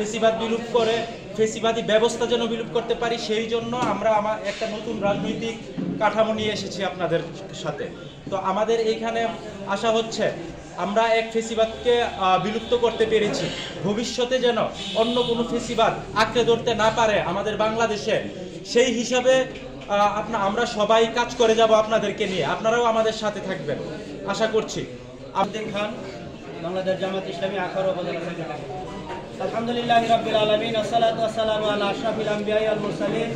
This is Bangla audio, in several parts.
ফেসিবাদ বিলুপ করে ফেসিবাদী ব্যবস্থা যেন বিলুপ করতে পারি, সেই জন্য আমরা একটা নতুন রাজনৈতিক কাঠামো নিয়ে এসেছি আপনাদের সাথে। তো আমাদের এইখানে আশা হচ্ছে আমরা এক ফেসিবাদকে বিলুপ্ত করতে পেরেছি, ভবিষ্যতে যেন অন্য কোনো ফেসিবাদ আঁকড়ে ধরতে না পারে আমাদের বাংলাদেশে, সেই হিসাবে আমরা সবাই কাজ করে যাব আপনাদেরকে নিয়ে। আপনারাও আমাদের সাথে থাকবেন আশা করছি। আব্দুল খান, বাংলাদেশ জামাত ইসলামী আখাউড়া উপজেলা সেক্রেটারি। আলহামদুলিল্লাহি রাব্বিল আলামিন, আসসালাতু ওয়াসসালামু আলা আশরাফিল আমবিয়া ওয়াল মুরসালিন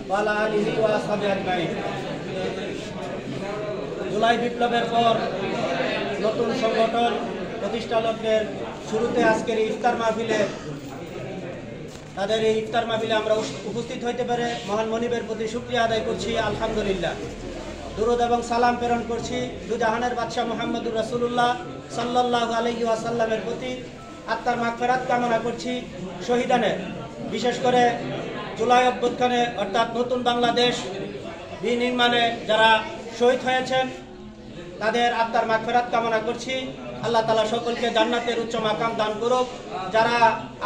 ওয়া আলা আলিহি ওয়া আসহাবিহি আজমাইন। জুলাই বিপ্লবের পর নতুন সংগঠন প্রতিষ্ঠালগ্নের শুরুতে আজকের ইফতার মাহফিলে তাদের এই ইফতার মাহফিলে আমরা উপস্থিত হইতে পারে মহান মনিবের প্রতি শুকরিয়া আদায় করছি। আলহামদুলিল্লাহ, দুরূদ এবং সালাম প্রেরণ করছি দুজাহানের বাদশাহ মুহাম্মদুর রাসূলুল্লাহ সাল্লাল্লাহু আলাইহি ওয়াসাল্লামের প্রতি। আত্মার মাগফিরাত কামনা করছি শহীদানের, বিশেষ করে জুলাই অভ্যুত্থানে অর্থাৎ নতুন বাংলাদেশ বিনির্মাণে যারা শহীদ হয়েছেন তাদের আত্মার মাগফিরাত কামনা করছি। আল্লাহ তাআলা সকলকে জান্নাতের উচ্চ মাকাম দান করুক। যারা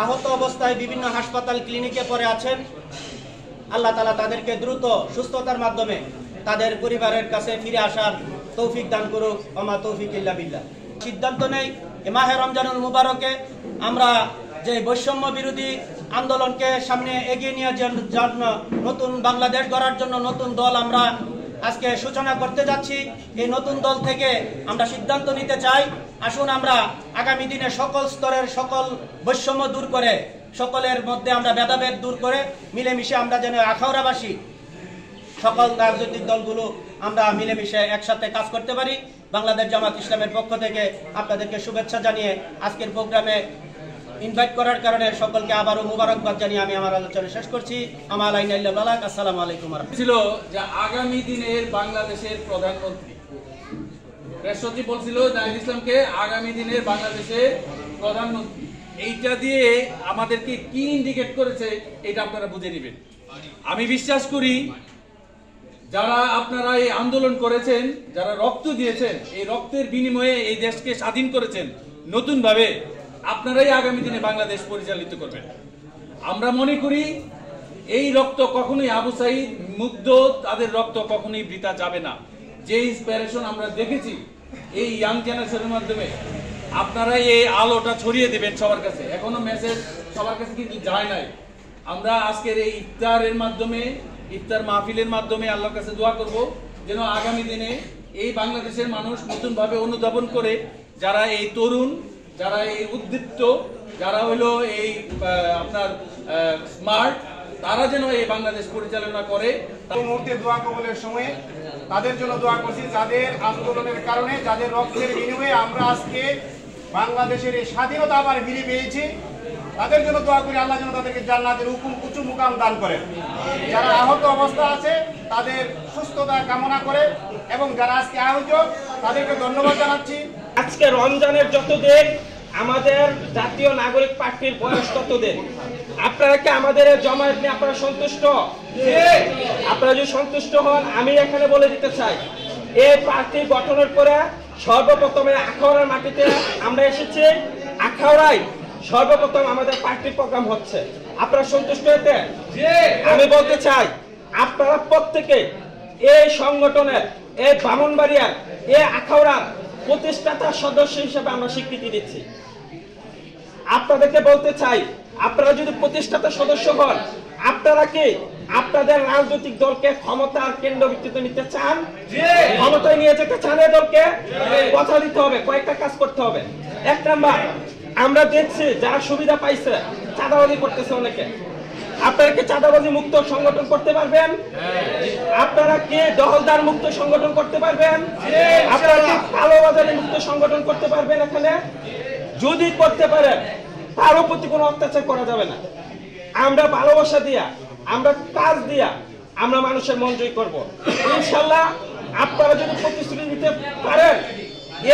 আহত অবস্থায় বিভিন্ন হাসপাতাল ক্লিনিকে পড়ে আছেন, আল্লাহ তাআলা তাদেরকে দ্রুত সুস্থতার মাধ্যমে তাদের পরিবারের কাছে ফিরে আসার তৌফিক দান করুক। ওমা তৌফিক ইল্লা বিল্লাহ। সিদ্ধান্ত নেই এ মাহে রমজানুল মুবারকে আমরা যে বৈষম্য বিরোধী আন্দোলনকে সামনে এগিয়ে নিয়ে জন্য নতুন বাংলাদেশ গড়ার জন্য নতুন দল আমরা আজকে সূচনা করতে যাচ্ছি। এই নতুন দল থেকে আমরা সিদ্ধান্ত নিতে চাই, আসুন আমরা আগামী দিনে সকল স্তরের সকল বৈষম্য দূর করে, সকলের মধ্যে আমরা ভেদাভেদ দূর করে মিলেমিশে আমরা যেন আখাউড়াবাসী সকল রাজনৈতিক দলগুলো আমরা মিলেমিশে একসাথে কাজ করতে পারি। বাংলাদেশ জামাত ইসলামের পক্ষ থেকে আপনাদেরকে শুভেচ্ছা জানিয়ে আজকের প্রোগ্রামে ইনভাইট করার কারণে সকলকে আবারও মুবারকবাদ জানিয়ে আমি আমার আলোচনা শেষ করছি। আমার আসসালামু আলাইকুম। ছিল যে আগামী দিনের বাংলাদেশের প্রধানমন্ত্রী প্রেস সচিব বলছিল জাহিদ ইসলামকে আগামী দিনের বাংলাদেশের প্রধানমন্ত্রী, এইটা দিয়ে আমাদেরকে কি ইন্ডিকেট করেছে এটা আপনারা বুঝে নেবেন। আমি বিশ্বাস করি যারা আপনারা এই আন্দোলন করেছেন, যারা রক্ত দিয়েছেন, এই রক্তের বিনিময়ে এই দেশকে স্বাধীন করেছেন নতুন ভাবে, আপনারাই আগামী দিনে বাংলাদেশ পরিচালিত করবেন। আমরা মনে করি এই রক্ত কখনোই আবু সাঈদ মুগ্ধ, তাদের রক্ত কখনোই বৃথা যাবে না। যে ইন্সপিরেশন আমরা দেখেছি এই ইয়াং জেনারেশনের মাধ্যমে, আপনারা এই আলোটা ছড়িয়ে দেবেন সবার কাছে। এখনো মেসেজ সবার কাছে কিন্তু যায় নাই। আমরা আজকের এই ইফতারের মাধ্যমে, ইফতার মাহফিলের মাধ্যমে আল্লাহর কাছে দোয়া করব যেন আগামী দিনে এই বাংলাদেশের মানুষ নতুনভাবে অনুধাবন করে, যারা এই তরুণ, যারা এই উদ্দীপ্ত, যারা হলো এই আপনার স্মার্ট, তারা যেন এই বাংলাদেশ পরিচালনা করে। মুহূর্তে দোয়া কবুলের সময়ে তাদের জন্য দোয়া করছি, যাদের আন্দোলনের কারণে, যাদের রক্তের বিনিময়ে আমরা আজকে বাংলাদেশের এই স্বাধীনতা আবার ফিরে পেয়েছি, তাদের জন্য দোয়া করি আল্লাহ যেন তাদেরকে জান্নাতের উঁচু মুকাম দান করেন। যারা আহত অবস্থা আছে তাদের সুস্থতা কামনা করে এবং যারা আজকে আয়োজক তাদেরকে ধন্যবাদ জানাচ্ছি। আজকে রমজানের যত দিন, আমাদের জাতীয় নাগরিক পার্টির বয়স তত দিন। আপনারা কি আমাদের জমায়েত নিয়ে আপনারা সন্তুষ্ট? আপনারা যদি সন্তুষ্ট হন, আমি এখানে বলে দিতে চাই, এই পার্টি গঠনের পরে সর্বপ্রথমে আখাউড়ার মাটিতে আমরা এসেছি। আখাউড়ায় সর্বপ্রথম আমাদের পার্টির প্রোগ্রাম হচ্ছে। আপনারা সন্তুষ্ট হতে? আমি বলতে চাই আপনারা প্রত্যেকে এই সংগঠনের, এই ব্রাহ্মণবাড়িয়ার, এই আখাউড়ার প্রতিষ্ঠাতা সদস্য হিসেবে আমরা স্বীকৃতি দিচ্ছি। আপনাদেরকে বলতে চাই, আপনারা যদি প্রতিষ্ঠাতা সদস্য হন, আপনারা কি আপনাদের রাজনৈতিক দলকে ক্ষমতার কেন্দ্রবিন্দুতে নিতে চান? ক্ষমতায় নিয়ে যেতে চান এই দলকে? কথা দিতে হবে, কয়েকটা কাজ করতে হবে। এক নাম্বার, আমরা দেখছি যারা সুবিধা পাইছে চাঁদাবাজি করতেছে অনেকে। আপনারা কি চাঁদাবাজি মুক্ত সংগঠন করতে পারবেন? আপনারা কি দখলদার মুক্ত সংগঠন করতে পারবেন? আপনারা কি কালোবাজারি মুক্ত সংগঠন করতে পারবেন? এখানে যদি করতে পারেন, তার প্রতি কোনো অত্যাচার করা যাবে না। আমরা ভালোবাসা দিয়া, আমরা কাজ দিয়া আমরা মানুষের মন জয় করবো ইনশাল্লাহ। আপনারা যদি প্রতিশ্রুতি দিতে পারেন,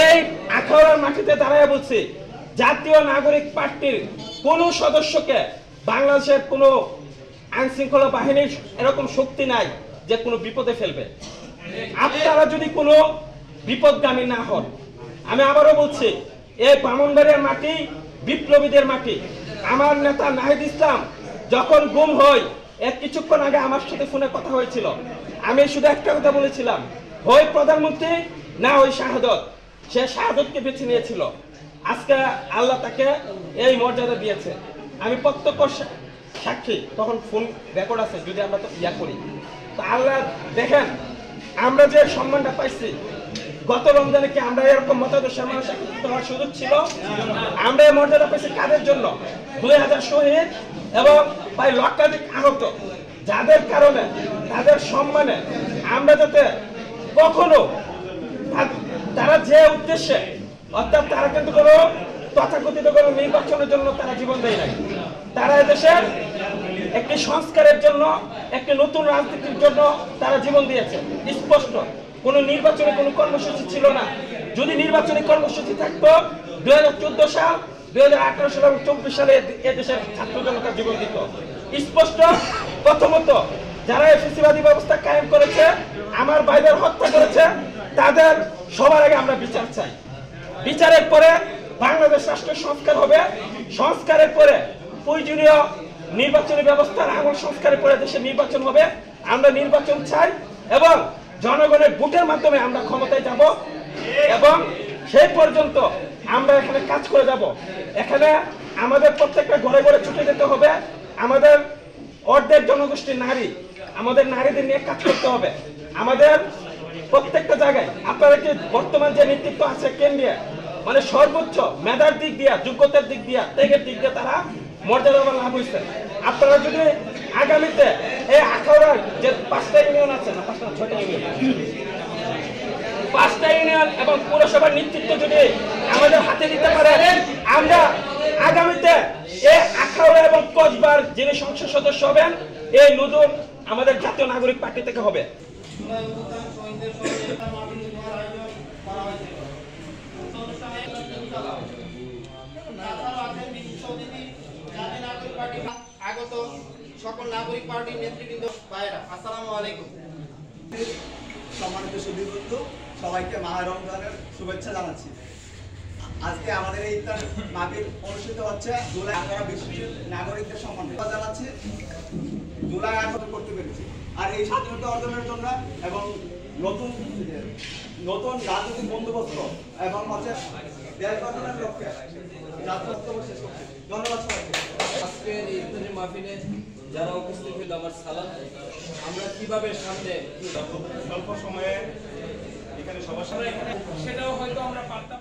এই আখাউড়ার মাটিতে দাঁড়ায় বলছি, জাতীয় নাগরিক পার্টির কোন সদস্যকে বাংলাদেশের কোন আইন শৃঙ্খলা বাহিনীর এরকম শক্তি নাই যে কোনো বিপদে ফেলবে। আপনারা যদি কোনো বিপদগামী না হন, আমি আবারও বলছি, এই ব্রাহ্মণবাড়িয়ার মাটি বিপ্লবীদের মাটি। আমার নেতা নাহিদ ইসলাম যখন গুম হয় এর কিছুক্ষণ আগে আমার সাথে ফোনে কথা হয়েছিল। আমি শুধু একটা কথা বলেছিলাম, হয় প্রধানমন্ত্রী না ওই শাহাদত। সে শাহাদতকে বেছে নিয়েছিল। আজকে আল্লাহ তাকে এই মর্যাদা দিয়েছে। আমি প্রত্যক্ষ সাক্ষী, তখন ফোন রেকর্ড আছে, যদি আমরা তো ইয়া করি তো আল্লাহ দেখেন আমরা যে সম্মানটা পাইছি। গত রমজানে কি আমরা এরকম মতাদর্শের মানুষ একত্রিত হওয়ার সুযোগ ছিল? আমরা এই মর্যাদা পাইছি কাদের জন্য? 2000 শহীদ এবং প্রায় লক্ষাধিক আহত, যাদের কারণে তাদের সম্মানে আমরা যাতে কখনো তারা যে উদ্দেশ্যে, অর্থাৎ তারা কিন্তু কোনো তথাকথিত কোনো নির্বাচনের জন্য তারা জীবন দেয় নাই। তারা এদেশের একটি সংস্কারের জন্য, একটি নতুন রাজনীতির জন্য তারা জীবন দিয়েছে। স্পষ্ট কোনো নির্বাচনী কোনো কর্মসূচি ছিল না। যদি নির্বাচনী কর্মসূচি থাকতো 2014 সাল, 2018 সাল এবং 24 সালে এদেশের ছাত্র জনতা জীবন দিত। স্পষ্ট প্রথমত যারা এফএসিবাদী ব্যবস্থা কায়েম করেছে, আমার ভাইদের হত্যা করেছে, তাদের সবার আগে আমরা বিচার চাই। বিচারের পরে বাংলাদেশ রাষ্ট্র সংস্কার হবে। সংস্কারের পরে প্রয়োজনীয় নির্বাচনী ব্যবস্থার আমল সংস্কারের পরে দেশে নির্বাচন হবে। আমরা নির্বাচন চাই এবং জনগণের ভোটের মাধ্যমে আমরা ক্ষমতায় যাব এবং সেই পর্যন্ত আমরা এখানে কাজ করে যাব। এখানে আমাদের প্রত্যেকটা ঘরে ঘরে ছুটে যেতে হবে। আমাদের অর্ধেক জনগোষ্ঠী নারী, আমাদের নারীদের নিয়ে কাজ করতে হবে। আমাদের প্রত্যেকটা জায়গায় আপনারা কি বর্তমান যে নেতৃত্ব আছে কেন্দ্রীয়, মানে সর্বোচ্চ মেধার দিক দিয়া, যোগ্যতার দিক দিয়া, ত্যাগের দিক দিয়ে তারা মর্যাদা লাভ হয়েছে। আপনারা যদি আগামীতে এই আখাউড়ার যে 5টা ইউনিয়ন আছে না, 5টা 6টা ইউনিয়ন, 5টা ইউনিয়ন এবং পৌরসভার নেতৃত্ব যদি আমাদের হাতে দিতে পারেন, আমরা আগামীতে এই আখাউড়া এবং কসবার যিনি সংসদ সদস্য হবেন, এই নতুন আমাদের জাতীয় নাগরিক পার্টি থেকে হবে। আগত সকল নাগরিক পার্টির নেতৃবৃন্দ ভাইয়েরা, আসসালামু আলাইকুম। সম্মানিত সুধীবৃন্দ, সবাইকে মাহে রমজানের শুভেচ্ছা জানাচ্ছি। আজকে আমাদের এই ইফতার মাহফিল অনুষ্ঠিত হচ্ছে জুলাই 18 বিশ্বের নাগরিকদের সম্মানে জানাচ্ছি। জুলাই 18 করতে পেরেছি, আর এই স্বাধীনতা অর্জনের জন্য এবং নতুন রাজনৈতিক বন্দোবস্ত এবং হচ্ছে দেশ গঠনের লক্ষ্যে ধন্যবাদ সবাইকে। আজকের ইফতারি মাহফিলে যারা উপস্থিত হইল, আমার সালাম। আমরা কিভাবে সামনে স্বল্প সময়ে এখানে সবার সাথে সেটাও হয়তো আমরা পারতাম।